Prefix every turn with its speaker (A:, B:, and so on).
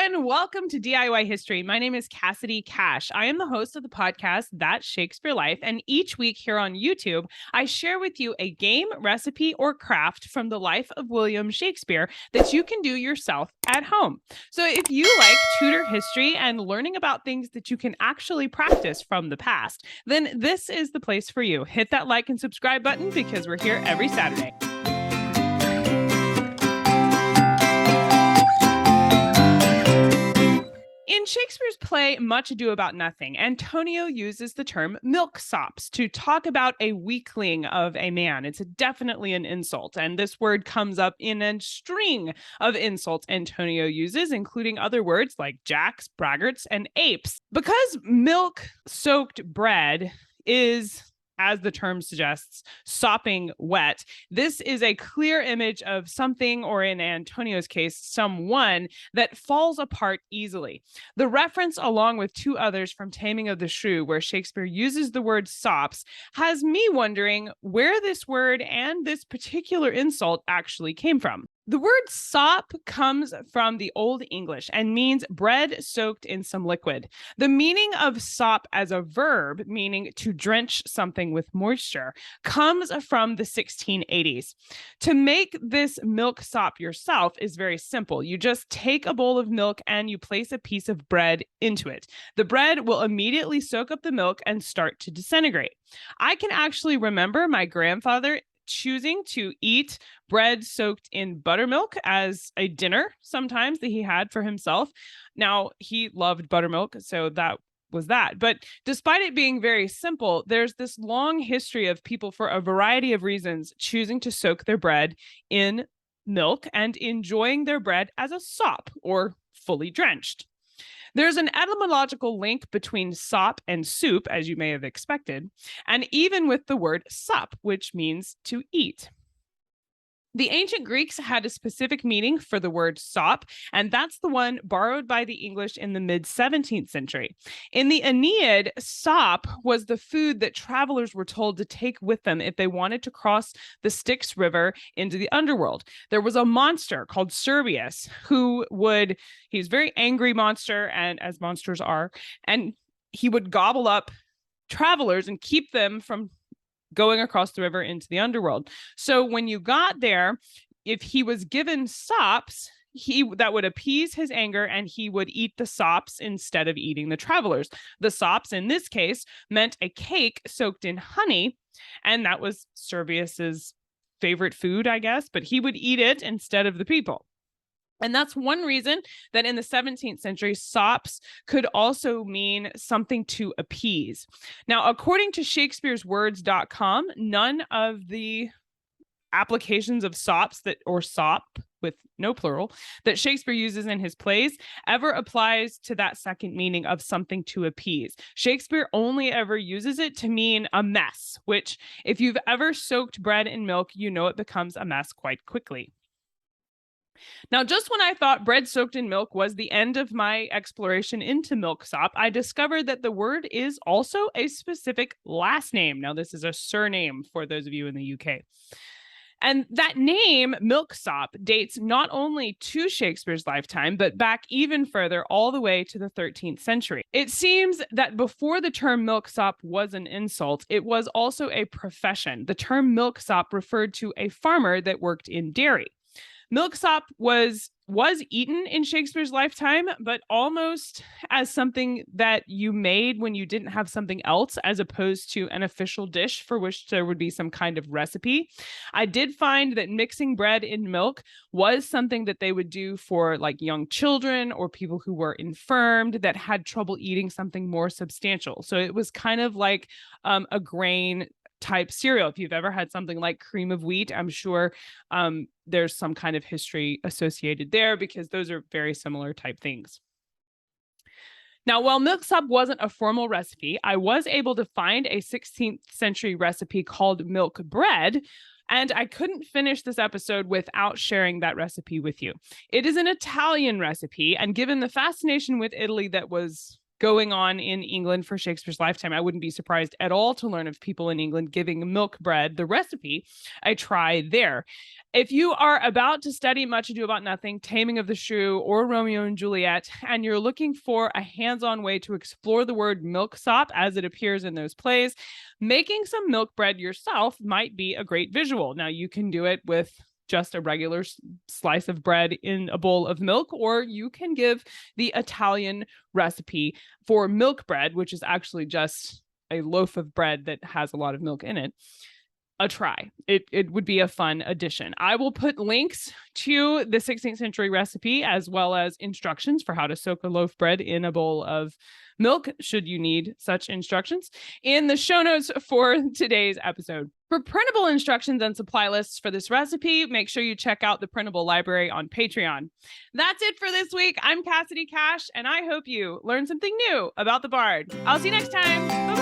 A: and welcome to DIY History. My name is Cassidy Cash. I am the host of the podcast That's Shakespeare Life, and each week here on YouTube, I share with you a game, recipe, or craft from the life of William Shakespeare that you can do yourself at home. So if you like Tudor history and learning about things that you can actually practice from the past, then this is the place for you. Hit that like and subscribe button because we're here every Saturday. In Shakespeare's play Much Ado About Nothing, Antonio uses the term milksops to talk about a weakling of a man. It's definitely an insult, and this word comes up in a string of insults Antonio uses, including other words like jacks, braggarts, and apes. Because milk-soaked bread is, as the term suggests, sopping wet, this is a clear image of something, or in Antonio's case, someone, that falls apart easily. The reference, along with two others from Taming of the Shrew, where Shakespeare uses the word sops, has me wondering where this word and this particular insult actually came from. The word sop comes from the Old English and means bread soaked in some liquid. The meaning of sop as a verb, meaning to drench something with moisture, comes from the 1680s. To make this milk sop yourself is very simple. You just take a bowl of milk and you place a piece of bread into it. The bread will immediately soak up the milk and start to disintegrate. I can actually remember my grandfather choosing to eat bread soaked in buttermilk as a dinner sometimes that he had for himself. Now, he loved buttermilk, so that was that. But despite it being very simple, there's this long history of people, for a variety of reasons, choosing to soak their bread in milk and enjoying their bread as a sop or fully drenched. There's an etymological link between sop and soup, as you may have expected, and even with the word sup, which means to eat. The ancient Greeks had a specific meaning for the word sop, and that's the one borrowed by the English in the mid-17th century. In the Aeneid, sop was the food that travelers were told to take with them if they wanted to cross the Styx River into the underworld. There was a monster called Servius he's a very angry monster, and as monsters are, and he would gobble up travelers and keep them from going across the river into the underworld. So when you got there, if he was given sops, that would appease his anger, and he would eat the sops instead of eating the travelers. The sops in this case meant a cake soaked in honey, and that was Servius's favorite food, I guess, but he would eat it instead of the people. And that's one reason that in the 17th century, sops could also mean something to appease. Now, according to shakespeareswords.com, none of the applications of sops or sop with no plural that Shakespeare uses in his plays ever applies to that second meaning of something to appease. Shakespeare only ever uses it to mean a mess, which if you've ever soaked bread in milk, you know it becomes a mess quite quickly. Now, just when I thought bread soaked in milk was the end of my exploration into milksop, I discovered that the word is also a specific last name. Now, this is a surname for those of you in the UK. And that name, milksop, dates not only to Shakespeare's lifetime, but back even further, all the way to the 13th century. It seems that before the term milksop was an insult, it was also a profession. The term milksop referred to a farmer that worked in dairy. Milksop was eaten in Shakespeare's lifetime, but almost as something that you made when you didn't have something else, as opposed to an official dish for which there would be some kind of recipe. I did find that mixing bread in milk was something that they would do for like young children or people who were infirmed that had trouble eating something more substantial. So it was kind of like a grain type cereal. If you've ever had something like cream of wheat, I'm sure there's some kind of history associated there, because those are very similar type things. Now, while milksop wasn't a formal recipe, I was able to find a 16th century recipe called milk bread, and I couldn't finish this episode without sharing that recipe with you. It is an Italian recipe, and given the fascination with Italy that was going on in England for Shakespeare's lifetime. I wouldn't be surprised at all to learn of people in England giving milk bread, the recipe, a try there. If you are about to study Much Ado About Nothing, Taming of the Shrew, or Romeo and Juliet, and you're looking for a hands-on way to explore the word milksop as it appears in those plays, making some milk bread yourself might be a great visual. Now, you can do it with just a regular slice of bread in a bowl of milk, or you can give the Italian recipe for milk bread, which is actually just a loaf of bread that has a lot of milk in it, a try. It would be a fun addition. I will put links to the 16th century recipe as well as instructions for how to soak a loaf bread in a bowl of milk, should you need such instructions, in the show notes for today's episode. For printable instructions and supply lists for this recipe, make sure you check out the printable library on Patreon. That's it for this week. I'm Cassidy Cash, and I hope you learned something new about the Bard. I'll see you next time. Bye.